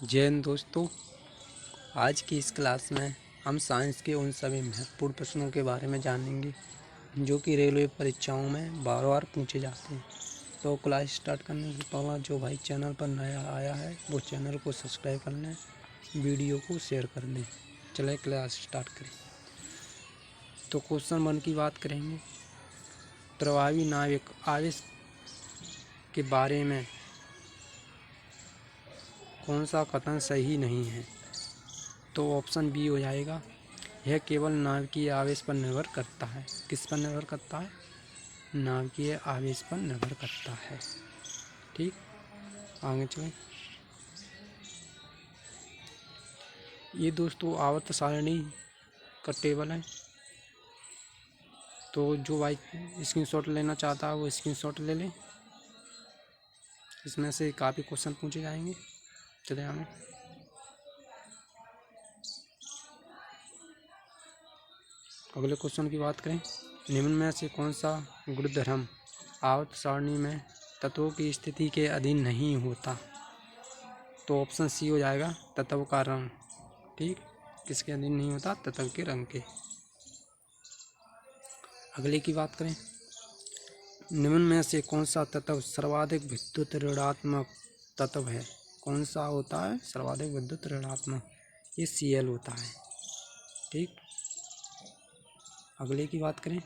जय हिंद दोस्तों। आज की इस क्लास में हम साइंस के उन सभी महत्वपूर्ण प्रश्नों के बारे में जानेंगे जो कि रेलवे परीक्षाओं में बार बार पूछे जाते हैं। तो क्लास स्टार्ट करने से पहले जो भाई चैनल पर नया आया है वो चैनल को सब्सक्राइब कर लें, वीडियो को शेयर कर दें। चले क्लास स्टार्ट करें। तो क्वेश्चन 1 की बात करेंगे। प्रभावी नाविक आवेश के बारे में कौन सा कथन सही नहीं है? तो ऑप्शन बी हो जाएगा, यह केवल नाभिकीय आवेश पर निर्भर करता है। किस पर निर्भर करता है? नाभिकीय आवेश पर निर्भर करता है। ठीक, आगे चलें। ये दोस्तों आवर्त सारणी का टेबल है, तो जो भाई स्क्रीनशॉट लेना चाहता है वो स्क्रीनशॉट ले लें। इसमें से काफ़ी क्वेश्चन पूछे जाएंगे। चले आगे। अगले क्वेश्चन की बात करें। निम्न में से कौन सा गुणधर्म आवर्त सारणी में तत्वों की स्थिति के अधीन नहीं होता? तो ऑप्शन सी हो जाएगा, तत्व का रंग। ठीक, किसके अधीन नहीं होता? तत्व के रंग के। अगले की बात करें। निम्न में से कौन सा तत्व सर्वाधिक विद्युत ऋणात्मक तत्व है? कौन सा होता है सर्वाधिक विद्युत ऋणात्मक? ये Cl होता है। ठीक, अगले की बात करें।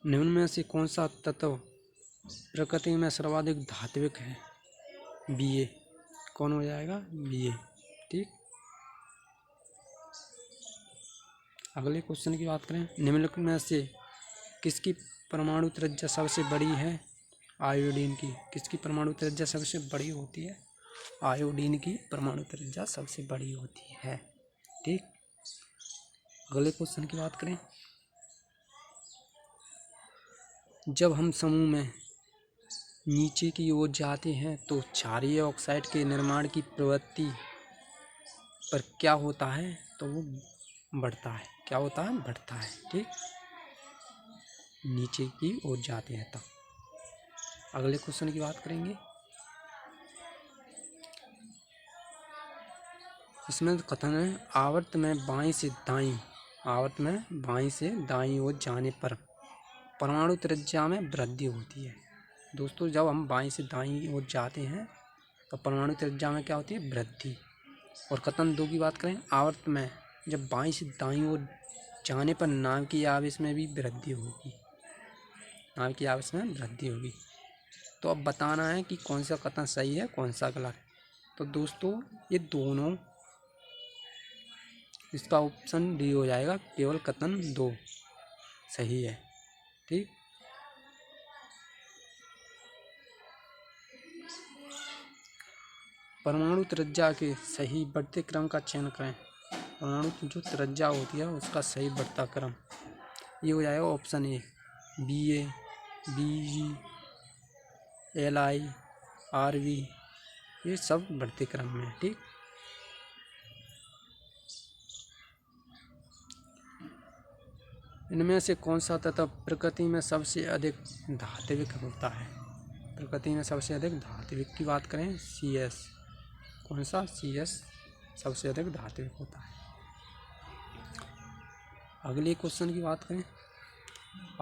निम्न में से कौन सा तत्व प्रकृति में सर्वाधिक धात्विक है? Ba। कौन हो जाएगा? Ba। ठीक, अगले क्वेश्चन की बात करें। निम्नलिखित में से किसकी परमाणु त्रिज्या सबसे बड़ी है? आयोडीन की। किसकी परमाणु त्रिज्या सबसे बड़ी होती है? आयोडीन की परमाणु त्रिज्या सबसे बड़ी होती है। ठीक, अगले क्वेश्चन की बात करें। जब हम समूह में नीचे की ओर जाते हैं तो क्षारीय ऑक्साइड के निर्माण की प्रवृत्ति पर क्या होता है? तो वो बढ़ता है। क्या होता है? बढ़ता है। ठीक, नीचे की ओर जाते हैं तब। अगले क्वेश्चन की बात करेंगे। इसमें कथन है, आवर्त में बाईं से दाईं, आवर्त में बाईं से दाईं ओर जाने पर परमाणु त्रिज्या में वृद्धि होती है। दोस्तों, जब हम बाईं से दाईं ओर जाते हैं तो परमाणु त्रिज्या में क्या होती है? वृद्धि। और कथन 2 की बात करें, आवर्त में जब बाईं से दाईं ओर जाने पर नाभिकीय आवेश में भी वृद्धि होगी। नाभिकीय आवेश में वृद्धि होगी। तो अब बताना है कि कौन सा कथन सही है, कौन सा गलत। तो दोस्तों, ये दोनों, इसका ऑप्शन डी हो जाएगा, केवल कथन 2 सही है। ठीक, परमाणु त्रिज्या के सही बढ़ते क्रम का चयन करें। परमाणु की जो त्रिज्या होती है उसका सही बढ़ता क्रम, ये हो जाएगा option A, Ba, Bg, Li, Rv, ये सब बढ़ते क्रम में है। ठीक, इनमें से कौन सा तत्व प्रकृति में सबसे अधिक धात्विक होता है? प्रकृति में सबसे अधिक धात्विक की बात करें, Cs। कौन सा? Cs सबसे अधिक धात्विक होता है। अगले क्वेश्चन की बात करें।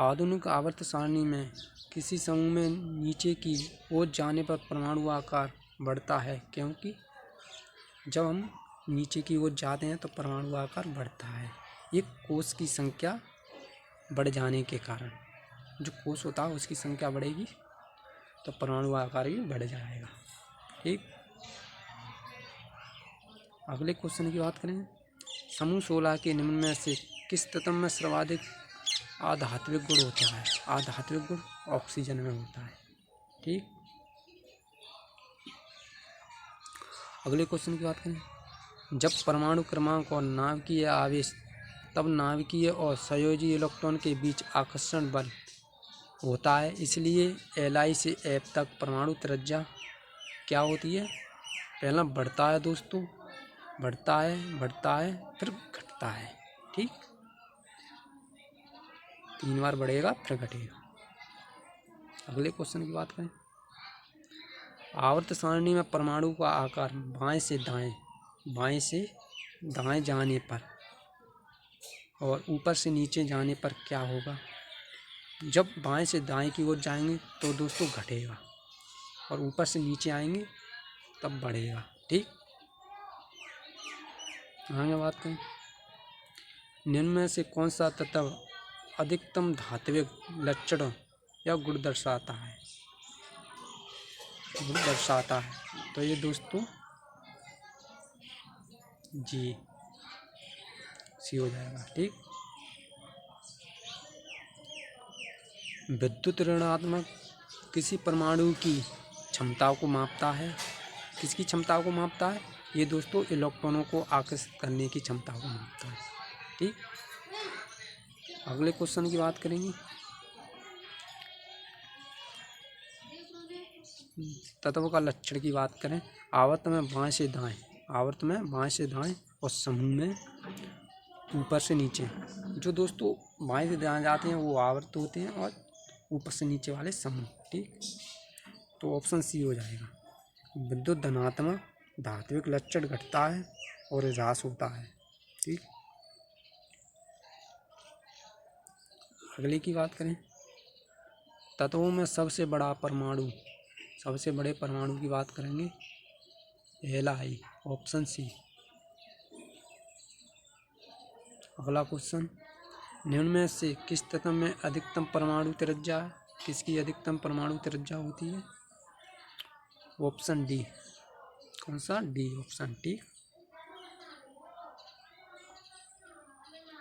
आधुनिक आवर्त सारणी में किसी समूह में नीचे की ओर जाने पर परमाणु आकार बढ़ता है, क्योंकि जब हम नीचे की ओर जाते हैं तो परमाणु आकार बढ़ता है। ये कोष की संख्या बढ़ जाने के कारण, जो कोष होता है उसकी संख्या बढ़ेगी तो परमाणु आकार भी बढ़ जाएगा। ठीक, अगले क्वेश्चन की बात करें। समूह 16 के निम्न में से किस तत्व में सर्वाधिक आधात्विक गुण होता है? आधात्विक गुण ऑक्सीजन में होता है। ठीक, अगले क्वेश्चन की बात करें। जब परमाणु क्रमांक और नाभिकीय आवेश, तब नाभिकीय और संयोजी इलेक्ट्रॉन के बीच आकर्षण बल होता है, इसलिए Li से F तक परमाणु त्रिज्या क्या होती है? पहला बढ़ता है दोस्तों, बढ़ता है फिर घटता है। ठीक, 3 बार बढ़ेगा फिर घटेगा। अगले क्वेश्चन की बात करें। आवर्त सारणी में परमाणु का आकार बाएं से दाएं जाने पर और ऊपर से नीचे जाने पर क्या होगा। जब बाएं से दाएं की ओर जाएंगे तो दोस्तों घटेगा और ऊपर से नीचे आएंगे तब बढ़ेगा। ठीक, आगे बात करें, निम्न में से कौन सा तत्व अधिकतम धात्विक लक्षण या गुण दर्शाता है। तो ये दोस्तों जी सी हो जाएगा। ठीक, विद्युत ऋणात्मक किसी परमाणु की क्षमता को मापता है। किसकी क्षमता को मापता है, ये दोस्तों इलेक्ट्रॉनों को आकर्षित करने की क्षमता को मापता है। ठीक, अगले क्वेश्चन की बात करेंगे, तत्व का लक्षण की बात करें। आवर्त में बाएं से दाएं और समूह में ऊपर से नीचे। जो दोस्तों बाएं से दाएं जाते हैं वो आवर्त होते हैं और ऊपर से नीचे वाले समूह। ठीक, तो ऑप्शन सी हो जाएगा। विद्युत धनात्मक धात्विक लक्षण घटता है और ह्रास होता है। ठीक, अगले की बात करें, तत्वों में सबसे बड़े परमाणु की बात करेंगे, Li, ऑप्शन सी। अगला क्वेश्चन, निम्न में से किस तत्व में अधिकतम परमाणु त्रिज्या है। किसकी अधिकतम परमाणु त्रिज्या होती है, ऑप्शन डी। कौन सा, डी ऑप्शन। ठीक,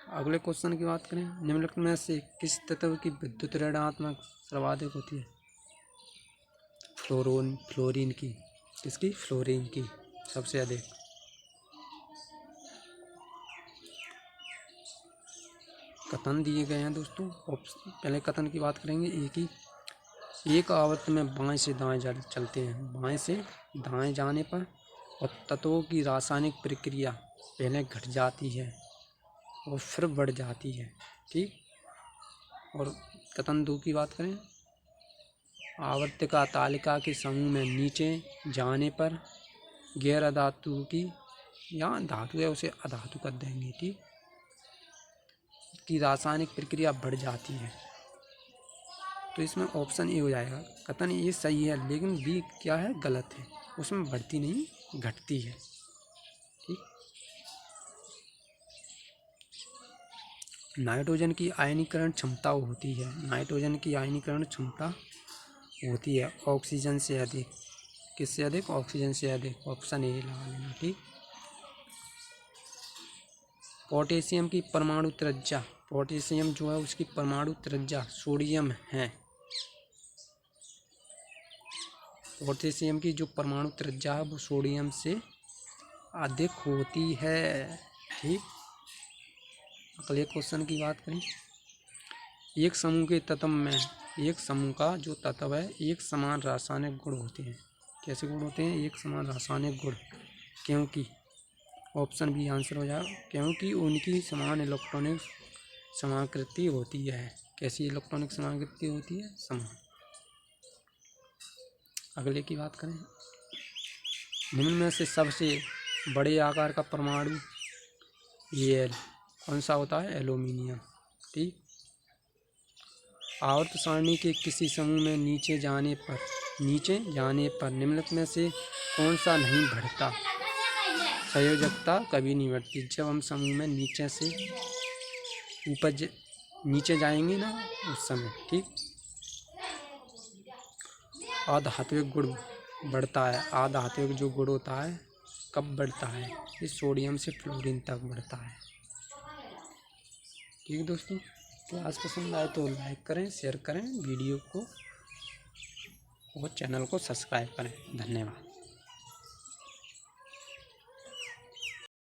अगले क्वेश्चन की बात करें, निम्नलिखित में से किस तत्व की विद्युत ऋणात्मक सर्वाधिक होती है। फ्लोरीन की। किसकी, फ्लोरीन की सबसे अधिक। कथन दिए गए हैं दोस्तों। पहले कथन की बात करेंगे, एक आवर्त में बाएं से दाएं चलते हैं। बाएं से दाएं जाने पर और तत्वों की रासायनिक प्रक्रिया पहले घट जाती है और फिर बढ़ जाती है। ठीक, और कथन 2 की बात करें, आवर्तिका तालिका के समूह में नीचे जाने पर गैर अधातु की या धातु है उसे अधातु कर देंगे। ठीक, की रासायनिक प्रक्रिया बढ़ जाती है। तो इसमें ऑप्शन ए हो जाएगा। कथन ये सही है लेकिन बी क्या है, गलत है। उसमें बढ़ती नहीं घटती है। ठीक, नाइट्रोजन की आयनीकरण क्षमता होती है ऑक्सीजन से अधिक। किससे अधिक, ऑक्सीजन से अधिक। ऑप्शन ए लगा लेना। ठीक, पोटेशियम की परमाणु त्रिज्या, पोटेशियम जो है उसकी परमाणु त्रिज्या सोडियम है। पोटेशियम की जो परमाणु त्रिज्या है वो सोडियम से अधिक होती है। ठीक, अगले क्वेश्चन की बात करें, एक समूह का जो तत्व है एक समान रासायनिक गुण होते हैं। कैसे गुण होते हैं, एक समान रासायनिक गुण। क्योंकि ऑप्शन बी आंसर हो जाएगा, क्योंकि उनकी समान इलेक्ट्रॉनिक समाकृति होती है। कैसी इलेक्ट्रॉनिक समाकृति होती है, समान। अगले की बात करें, निम्न में से सबसे बड़े आकार का परमाणु Al कौन सा होता है, एल्यूमिनियम। ठीक, आवर्त सारणी के किसी समूह में नीचे जाने पर निम्नलिखित में से कौन सा नहीं बढ़ता। संयोजकता कभी नहीं बढ़ती। जब हम समूह में नीचे से ऊपर नीचे जाएंगे ना उस समय। ठीक, अधात्विक गुण बढ़ता है। अधात्विक जो गुण होता है कब बढ़ता है, इस सोडियम से फ्लोरीन तक बढ़ता है। ठीक दोस्तों, क्लास पसंद आए तो लाइक करें, शेयर करें वीडियो को और चैनल को सब्सक्राइब करें। धन्यवाद।